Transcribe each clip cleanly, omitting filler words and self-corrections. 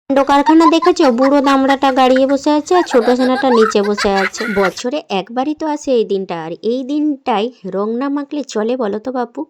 কারখানা দেখেছো? বুড়ো দামড়াটা গাড়িয়ে বসে আছে আর ছোট ছানাটা নিচে বসে আছে। বছরে একবারই তো আসে এই দিনটা, আর এই দিনটাই রং না মাখলে চলে বলো তো বাপু?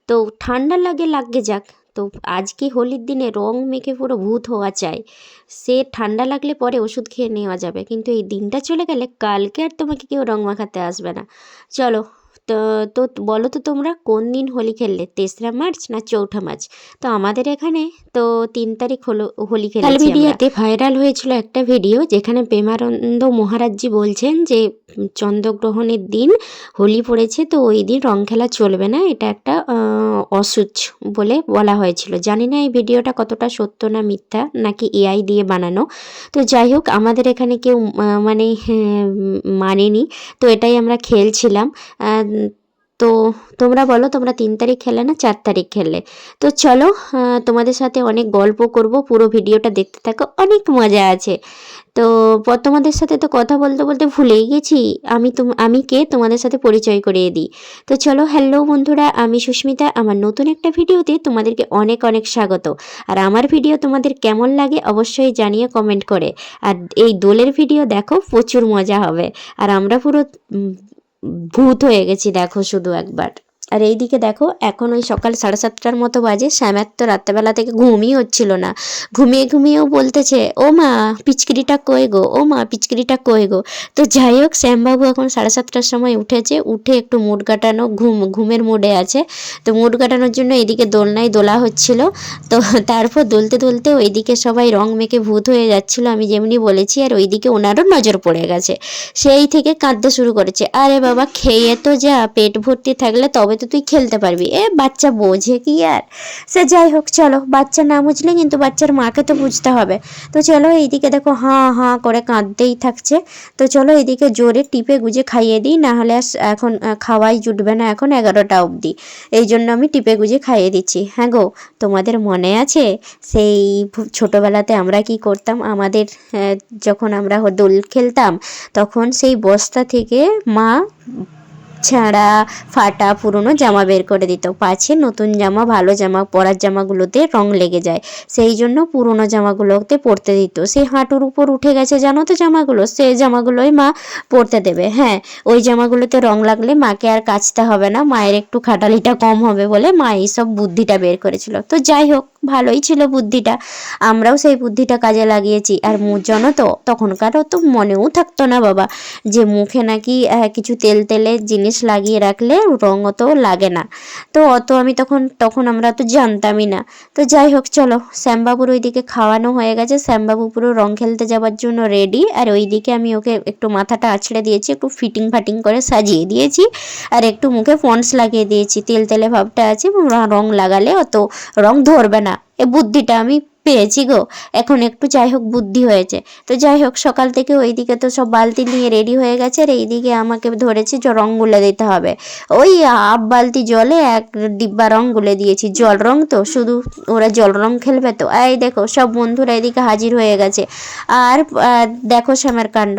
তো ঠান্ডা লাগে যাক, তো আজকে হোলির দিনে রং মেখে পুরো ভূত হওয়া চাই। সে ঠান্ডা লাগলে পরে ওষুধ খেয়ে নেওয়া যাবে, কিন্তু এই দিনটা চলে গেলে কালকে আর তোমাকে কেউ রং মাখাতে আসবে না। চলো, তো তো বলো তো তোমরা কোন দিন হোলি খেললে, 3রা মার্চ না 4ঠা মার্চ? তো আমাদের এখানে তো 3 তারিখ হলো হোলি খেলেছি আমরা। ভিডিওতে ভাইরাল হয়েছিল একটা ভিডিও, যেখানে প্রেমানন্দ মহারাজজি বলছেন যে চন্দ্রগ্রহণের দিন হোলি পড়েছে, তো ওই দিন রং খেলা চলবে না, এটা একটা অসুচ বলে বলা হয়েছিল। জানি না এই ভিডিওটা কতটা সত্য না মিথ্যা, নাকি এআই দিয়ে বানানো। তো যাই হোক, আমাদের এখানে কেউ মানে মানেনি, তো এটাই আমরা খেলছিলাম। তো তোমরা বলো, তোমরা 3 তারিখ খেলে না 4 তারিখ খেললে? তো চলো, তোমাদের সাথে অনেক গল্প করব, পুরো ভিডিওটা দেখতে থাকো, অনেক মজা আছে। তো তোমাদের সাথে তো কথা বলতে বলতে ভুলেই গেছি, আমি কে তোমাদের সাথে পরিচয় করিয়ে দিই। তো চলো, হ্যালো বন্ধুরা, আমি সুস্মিতা, আমার নতুন একটা ভিডিওতে তোমাদেরকে অনেক অনেক স্বাগত। আর আমার ভিডিও তোমাদের কেমন লাগে অবশ্যই জানিয়ে কমেন্ট করে। আর এই দোলের ভিডিও দেখো, প্রচুর মজা হবে। আর আমরা পুরো ভূত হয়ে গেছি, দেখো শুধু একবার। আর এইদিকে দেখো, এখন ওই সকাল 7:30টার মতো বাজে। শ্যামের তো রাত্রেবেলা থেকে ঘুমই হচ্ছিল না, ঘুমিয়েও বলতেছে, ও মা পিচকিরিটা কই গো, ও মা পিচকিরিটা কই গো। তো যাই হোক, শ্যামবাবু এখন 7:30টার সময় উঠেছে, উঠে একটু মুড কাটানো, ঘুমের মুডে আছে। তো মুড কাটানোর জন্য এদিকে দোলনায় দোলা হচ্ছিল। তো তারপর দুলতে ওইদিকে সবাই রং মেখে ভূত হয়ে যাচ্ছিল, আমি যেমনি বলেছি। আর ওইদিকে ওনারও নজর পড়ে গেছে, সেই থেকে কাঁদতে শুরু করেছে। আরে বাবা, খেয়ে তো যা, পেট ভর্তি থাকলে তবে তো তুই খেলতে পারবি, বাচ্চা বোঝে কি আর। সে যাই হোক, চলো, বাচ্চা না বুঝলে কিন্তু বাচ্চার মাকে তো বুঝতে হবে। তো চলো, এইদিকে দেখো হাঁ হাঁ করে কাঁদতেই থাকছে। তো চলো, এইদিকে জোরে টিপে গুজে খাইয়ে দিই, না হলে এখন খাওয়াই জুটবে না এখন 11টা অবধি। এই জন্য আমি টিপে গুজে খাইয়ে দিচ্ছি। হ্যাঁ গো, তোমাদের মনে আছে সেই ছোটোবেলাতে আমরা কি করতাম? আমাদের যখন আমরা দোল খেলতাম, তখন সেই বস্তা থেকে মা ছেঁড়া ফাটা পুরনো জামা বের করে দিত, পাছে নতুন জামা, ভালো জামা, পরার জামাগুলোতে রং লেগে যায়, সেই জন্য পুরনো জামাগুলোতে পরতে দিত। সেই হাঁটুর উপর উঠে গেছে জানো তো জামাগুলো, সেই জামাগুলোই মা পরতে দেবে। হ্যাঁ, ওই জামাগুলোতে রং লাগলে মাকে আর কাচতে হবে না, মায়ের একটু খাটালিটা কম হবে বলে মা এইসব বুদ্ধিটা বের করেছিল। তো যাই হোক, ভালোই ছিল বুদ্ধিটা, আমরাও সেই বুদ্ধিটা কাজে লাগিয়েছি। আর জানো তো, তখনকার তো মনেও থাকতো না বাবা, যে মুখে নাকি কিছু তেলে জিনিস লাগিয়ে রাখলে রং অত লাগে না। তো আমি তখন আমরা তো জানতামই না। তো যাই হোক, চলো, শ্যামবাবুর ওইদিকে খাওয়ানো হয়ে গেছে, শ্যামবাবু পুরো রং খেলতে যাওয়ার জন্য রেডি। আর ওইদিকে আমি ওকে একটু মাথাটা আছড়ে দিয়েছি, একটু ফিটিং করে সাজিয়ে দিয়েছি, আর একটু মুখে পন্ডস লাগিয়ে দিয়েছি। তেলে ভাবটা আছে, রং লাগালে অত রং ধরবে না, এ বুদ্ধিটা আমি পেয়েছি গো এখন একটু। যাই হোক, বুদ্ধি হয়েছে। তো যাই হোক, সকাল থেকে ওইদিকে তো সব বালতি নিয়ে রেডি হয়ে গেছে, আর এইদিকে আমাকে ধরেছে যে রং গুলে দিতে হবে। ওই হাফ বালতি জলে 1 ডিব্বা রং গুলে দিয়েছি, জল রং তো, শুধু ওরা জল রং খেলবে তো। এই দেখো, সব বন্ধুরা এদিকে হাজির হয়ে গেছে। আর দেখো শ্যামের কাণ্ড,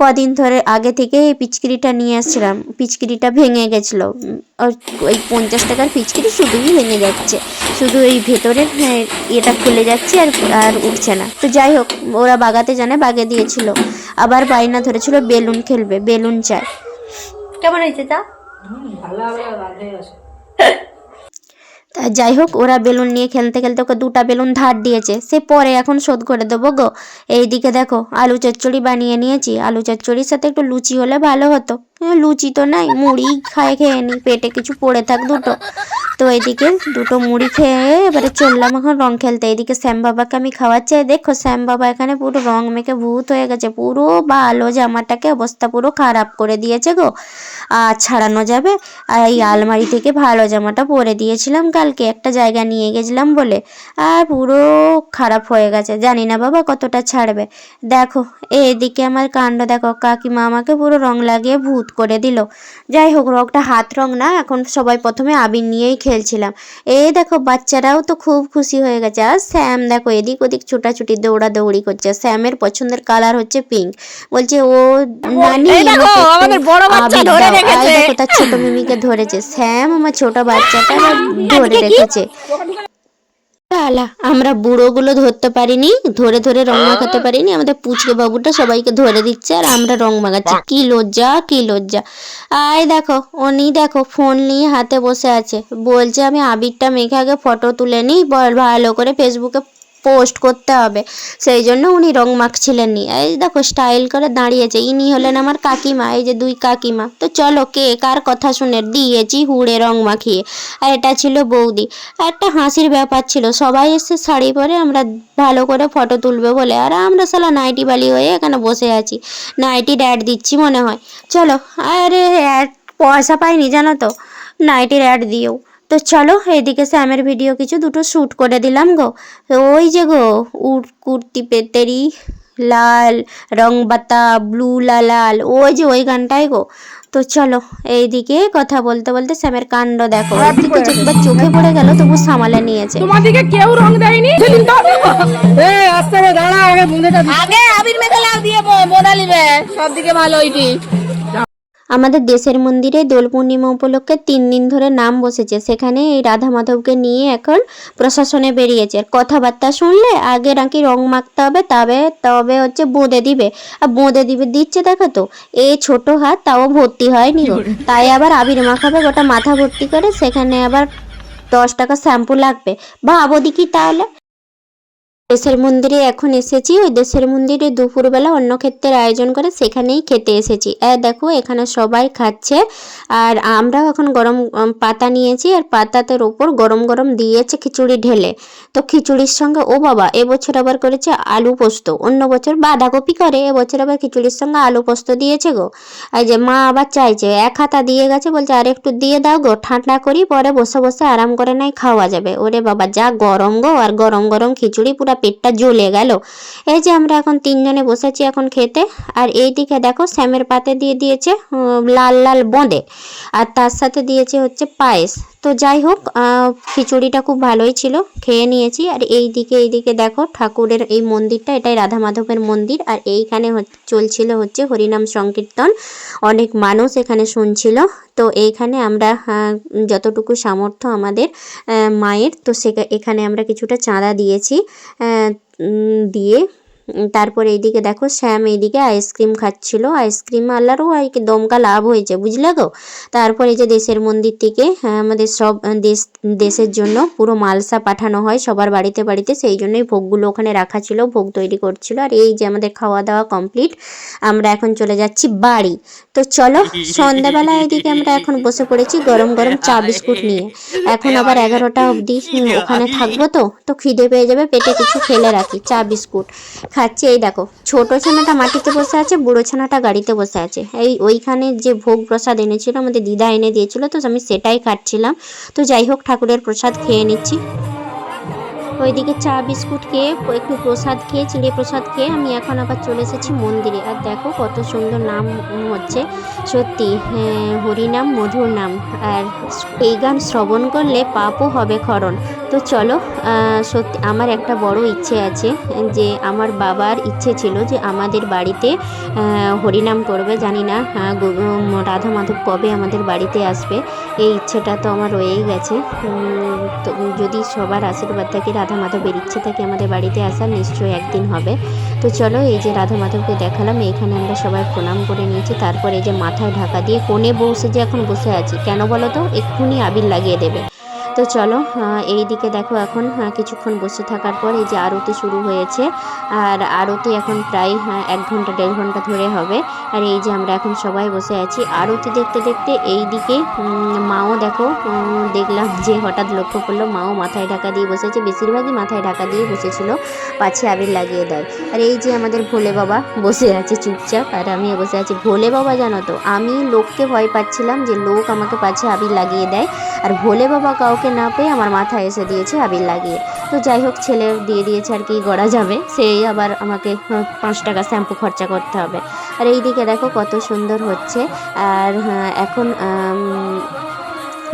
কদিন ধরে আগে থেকে এই পিচকিরিটা নিয়ে আসছিলাম, পিচকিরিটা ভেঙে গেছিলো। ওই 50 টাকার পিচকিরি শুধুই ভেঙে যাচ্ছে, শুধু এই ভেতরের এটা খুলে যাচ্ছে আর উঠছে না। তো যাই হোক, ওরা বাগাতে জানে, বাগে দিয়েছিল। আবার বায়না ধরেছিল বেলুন খেলবে, বেলুন চায়। কেমন হয়েছে তা? তা যাই হোক, ওরা বেলুন নিয়ে খেলতে ওকে 2টা বেলুন ধার দিয়েছে, সে পরে এখন শোধ করে দেবো গো। এইদিকে দেখো, আলু চচ্চড়ি বানিয়ে নিয়েছি, আলু চচ্চড়ির সাথে একটু লুচি হলে ভালো হতো। লুচি তো নাই, মুড়ি খেয়ে নি, পেটে কিছু পড়ে থাক দুটো। তো এইদিকে 2টো মুড়ি খেয়ে এবারে চললাম এখন রং খেলতে। এইদিকে শ্যাম বাবাকে আমি খাওয়াচ্ছি, দেখো শ্যাম বাবা এখানে পুরো রং মেখে ভূত হয়ে গেছে, পুরো ভালো জামাটাকে অবস্থা পুরো খারাপ করে দিয়েছে গো। আর ছাড়ানো যাবে? আর এই আলমারি থেকে ভালো জামাটা পরে দিয়েছিলাম কালকে, একটা জায়গা নিয়ে গেছিলাম বলে, আর পুরো খারাপ হয়ে গেছে। জানি না বাবা কতটা ছাড়বে। দেখো এদিকে আমার কাণ্ড দেখো, কাকিমা আমাকে পুরো রং লাগিয়ে ভূত করে দিল। যাই হোক, রংটা হাত রং না, এখন সবাই প্রথমে আবির নিয়েই খেলছিলাম। দেখো, বাচ্চারাও তো খুব খুশি হয়ে গেছে। আর শ্যাম দেখো এদিক ওদিক ছোটাছুটি দৌড়াদৌড়ি করছে। শ্যামের পছন্দের কালার হচ্ছে পিঙ্ক, বলছে ও নানি দেখো, তার ছোট মিমিকে ধরেছে। শ্যাম আমার ছোট বাচ্চাটা ধরে রেখেছে। আলা আমরা বুড়োগুলো ধরতে পারিনি, ধরে ধরে রং মাখাতে পারিনি, আমাদের পুচকে বাবুটা সবাইকে ধরে দিচ্ছে আর আমরা রং মাখাচ্ছি। কি লজ্জা, কি লজ্জা। আয় দেখো, উনি দেখো ফোন নিয়ে হাতে বসে আছে, বলছে আমি আবিরটা মেখে আগে ফটো তুলে নিই, ভালো করে ফেসবুকে পোস্ট করতে হবে, সেই জন্য উনি রং মাখছিলেন নি। এই দেখো স্টাইল করে দাঁড়িয়েছে। ইনি হলেন আমার কাকিমা, এই যে দুই কাকিমা। তো চলো কে কার কথা শুনে দিয়েছি হুড়ে রং মাখিয়ে। আর এটা ছিল বৌদি। একটা হাসির ব্যাপার ছিল, সবাই এসে শাড়ি পরে আমরা ভালো করে ফটো তুলবে বলে, আর আমরা সালা নাইটি বালি হয়ে এখানে বসে আছি, নাইটির অ্যাড দিচ্ছি মনে হয়। চলো, আরে অ্যাড পয়সা পাইনি জানো তো, নাইটির অ্যাড দিও। তো চলো এইদিকে স্যামের ভিডিও কিছু দুটো শ্যুট করে দিলাম গো। ওই যে গো কুর্তি পেতেরি লাল রং বাতা ব্লু লাল, ওই যে ওই গানটাই গো। তো চলো এইদিকে কথা বলতে বলতে স্যামের কাণ্ড দেখো, একদিকে একবার চোখে পড়ে গেল তবু সামালে নিয়েছে। তোমার দিকে কেউ রং দেয়নি সেদিন তো এই আস্তে করে দাঁড়া, আগে বুঝেটা আগে আবির মেখে লাগ দিয়ে মোনালিবে সবদিকে ভালো হইতি। আমাদের দেশের মন্দিরে দোল পূর্ণিমা উপলক্ষে 3 দিন ধরে নাম বসেছে, সেখানে এই রাধা মাধবকে নিয়ে এখন প্রশাসনে বেরিয়েছে। আর কথাবার্তা শুনলে আগে নাকি রং মাখতে হবে, তবে তবে হচ্ছে বোঁদে দিবে। আর বোঁদে দিচ্ছে দেখো তো, এই ছোট হাত তাও ভর্তি হয়নি গো, তাই আবার আবির মাখাবে গোটা মাথা ভর্তি করে, সেখানে আবার 10 টাকা শ্যাম্পু লাগবে। ভাবো দেখি তাহলে। দেশের মন্দিরে এখন এসেছি, ওই দেশের মন্দিরে দুপুরবেলা অন্য ক্ষেত্রের আয়োজন করে সেখানেই খেতে এসেছি। দেখো এখানে সবাই খাচ্ছে আর আমরাও এখন গরম পাতা নিয়েছি, আর পাতাতের ওপর গরম গরম দিয়েছে খিচুড়ি ঢেলে। তো খিচুড়ির সঙ্গে ও বাবা এবছর আবার করেছে আলু পোস্ত, অন্য বছর বাঁধাকপি করে, এবছর আবার খিচুড়ির সঙ্গে আলু পোস্ত দিয়েছে গো। এই যে মা আবার চাইছে, এক হাতা দিয়ে গেছে, বলছে আর একটু দিয়ে দাও গো, ঠান্ডা করি পরে বসে বসে আরাম করে নাই খাওয়া যাবে। ওরে বাবা যা গরম গো, আর গরম গরম খিচুড়ি পুরা পেটটা জ্বলে গেল। এই যে আমরা এখন 3 জনে বসেছি এখন খেতে। আর এইদিকে দেখো স্যামের পাতে দিয়ে দিয়েছে লাল লাল বোঁদে, আর তার সাথে দিয়েছে হচ্ছে পায়েস। তো যাই হোক খিচুড়িটা খুব ভালোই ছিল, খেয়ে নিয়েছি। আর এইদিকে দেখো ঠাকুরের এই মন্দিরটা, এটাই রাধা মাধবের মন্দির। আর এইখানে চলছিল হচ্ছে হরিনাম সংকীর্তন, অনেক মানুষ এখানে শুনছিল। তো এইখানে আমরা যতটুকু সামর্থ্য আমাদের মায়ের, তো এখানে আমরা কিছুটা চাঁদা দিয়েছি। দিয়ে তারপর এইদিকে দেখো শ্যাম এইদিকে আইসক্রিম খাচ্ছিল, আইসক্রিম আল্লাহরও দমকা লাভ হয়েছে বুঝলে গো। তারপর এই যে দেশের মন্দির থেকে আমাদের সব দেশের জন্য পুরো মালসা পাঠানো হয় সবার বাড়িতে বাড়িতে, সেই জন্যই ভোগগুলো ওখানে রাখা ছিল, ভোগ তৈরি করছিল। আর এই যে আমাদের খাওয়া দাওয়া কমপ্লিট, আমরা এখন চলে যাচ্ছি বাড়ি। তো চলো সন্ধ্যাবেলা এদিকে আমরা এখন বসে পড়েছি গরম গরম চা বিস্কুট নিয়ে। এখন আবার 11টা অবধি ওখানে থাকবো, তো খিদে পেয়ে যাবে, পেটে কিছু ফেলে রাখি। চা বিস্কুট খাচ্ছি। এই দেখো ছোট ছানাটা মাটিতে বসে আছে, বুড়ো ছানাটা গাড়িতে বসে আছে। ওইখানে যে ভোগ প্রসাদ এনেছিল আমাদের দিদা এনে দিয়েছিল, তো আমি সেটাই খাচ্ছিলাম। তো যাই হোক ঠাকুরের প্রসাদ খেয়ে নিচ্ছি। ওইদিকে চা বিস্কুট খেয়ে একটু প্রসাদ খেয়ে চিড়ে প্রসাদ খেয়ে আমি এখন আবার চলে এসেছি মন্দিরে। আর দেখো কত সুন্দর নাম হচ্ছে, সত্যি হরিনাম মধুর নাম। আর এই গান শ্রবণ করলে পাপও হবে ক্ষরণ। তো চলো সত্যি আমার একটা বড় ইচ্ছে আছে, যে আমার বাবার ইচ্ছে ছিল যে আমাদের বাড়িতে হরিনাম করবে। জানি না রাধা মাধব কবে আমাদের বাড়িতে আসবে, এই ইচ্ছেটা তো আমার রয়েই গেছে। তো যদি সবার আশীর্বাদ থাকে, রাধা মাধবের ইচ্ছে থাকে আমাদের বাড়িতে আসার, নিশ্চয়ই একদিন হবে। তো চলো এই যে রাধা মাধবকে দেখালাম, এইখানে আমরা সবাই প্রণাম করে নিয়েছি। তারপর এই যে মাথায় ঢাকা দিয়ে কোণে বসে যে এখন বসে আছি, কেন বলো তো, এক্ষুনি আবির লাগিয়ে দেবে। তো চলো এই দিকে দেখো এখন কিছুক্ষণ বসে থাকার পর এই যে আরতি শুরু হয়েছে। আর আরতি এখন প্রায় 1 ঘন্টা 1.5 ঘন্টা ধরে হবে। আর এই যে আমরা এখন সবাই বসে আছি আরতি দেখতে দেখতে। এই দিকে মাও দেখো, দেখলাম যে হঠাৎ লক্ষ্য করলো মাও মাথায় ঢাকা দিয়ে বসেছে, বেশিরভাগই মাথায় ঢাকা দিয়ে বসেছিল, পাছে আবির লাগিয়ে দেয়। আর এই যে আমাদের ভোলে বাবা বসে আছে চুপচাপ, আর আমিও বসে আছি। ভোলে বাবা জানো তো, আমি লোককে ভয় পাচ্ছিলাম যে লোক আমাকে পাছে আবির লাগিয়ে দেয়, আর ভোলে বাবা কাউকে না পেয়ে আমার মাথায় এসে দিয়েছে আবির লাগিয়ে। তো যাই হোক ছেলে দিয়ে দিয়েছে, আর কি গড়া যাবে, সেই আবার আমাকে 5 টাকা শ্যাম্পু খরচা করতে হবে। আর এই দিকে দেখো কত সুন্দর হচ্ছে। আর এখন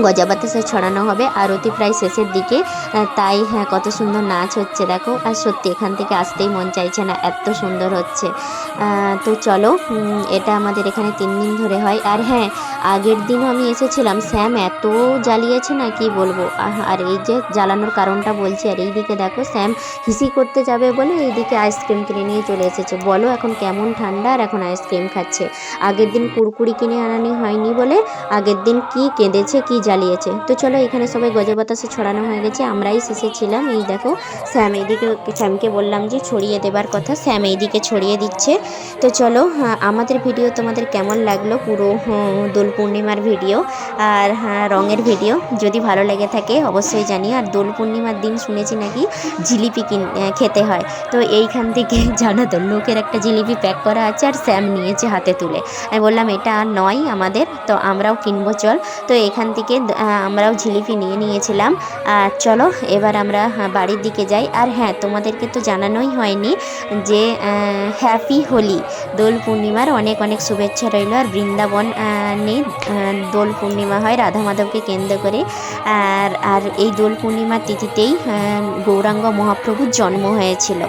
গজা বাতাসা ছড়ানো হবে, আরতি প্রায় শেষের দিকে। তাই হ্যাঁ, কত সুন্দর নাচ হচ্ছে দেখো। আর সত্যি এখান থেকে আসতেই মন চাইছে না, এত সুন্দর হচ্ছে। তো চলো, এটা আমাদের এখানে 3 দিন ধরে হয়। আর হ্যাঁ, আগের দিনও আমি এসেছিলাম, শ্যাম এত জ্বালিয়েছে না কি বলবো। আর এই যে জ্বালানোর কারণটা বলছি। আর এইদিকে দেখো, শ্যাম হিসি করতে যাবে বলে এইদিকে আইসক্রিম কিনে নিয়ে চলে এসেছে। বলো এখন কেমন ঠান্ডা, আর এখন আইসক্রিম খাচ্ছে। আগের দিন কুড়কুড়ি কিনে আনানি হয়নি বলে আগের দিন কি কেঁদেছে, কি জ্বালিয়েছে। তো চলো, এখানে সবাই গজা বাতাসে ছড়ানো হয়ে গেছে, আমরাই শেষে ছিলাম। এই দেখো, শ্যাম এইদিকে, শ্যামকে বললাম যে ছড়িয়ে দেবার কথা, শ্যাম এইদিকে ছড়িয়ে দিচ্ছে। তো চলো, আমাদের ভিডিও তোমাদের কেমন লাগলো, পুরো দোল পূর্ণিমার ভিডিও আর রঙের ভিডিও যদি ভালো লেগে থাকে অবশ্যই জানিও। আর দোল পূর্ণিমার দিন শুনেছি নাকি জিলিপি খেতে হয়। তো এইখান থেকে জানো তো, লোকের একটা জিলিপি প্যাক করা আছে আর শ্যাম নিয়েছে হাতে তুলে। আমি বললাম এটা আর নয় আমাদের, তো আমরাও কিনবো চল। তো এখান থেকে আমরাও জিলিপি নিয়ে নিয়েছিলাম। আর চলো এবার আমরা বাড়ির দিকে যাই। আর হ্যাঁ, তোমাদেরকে তো জানানোই হয়নি যে হ্যাপি হোলি, দোল পূর্ণিমার অনেক অনেক শুভেচ্ছা রইল। আর বৃন্দাবন দোল পূর্ণিমা হয় রাধা মাধবকে কেন্দ্র করে। আর এই দোল পূর্ণিমার তিথিতেই গৌরাঙ্গ মহাপ্রভুর জন্ম হয়েছিল।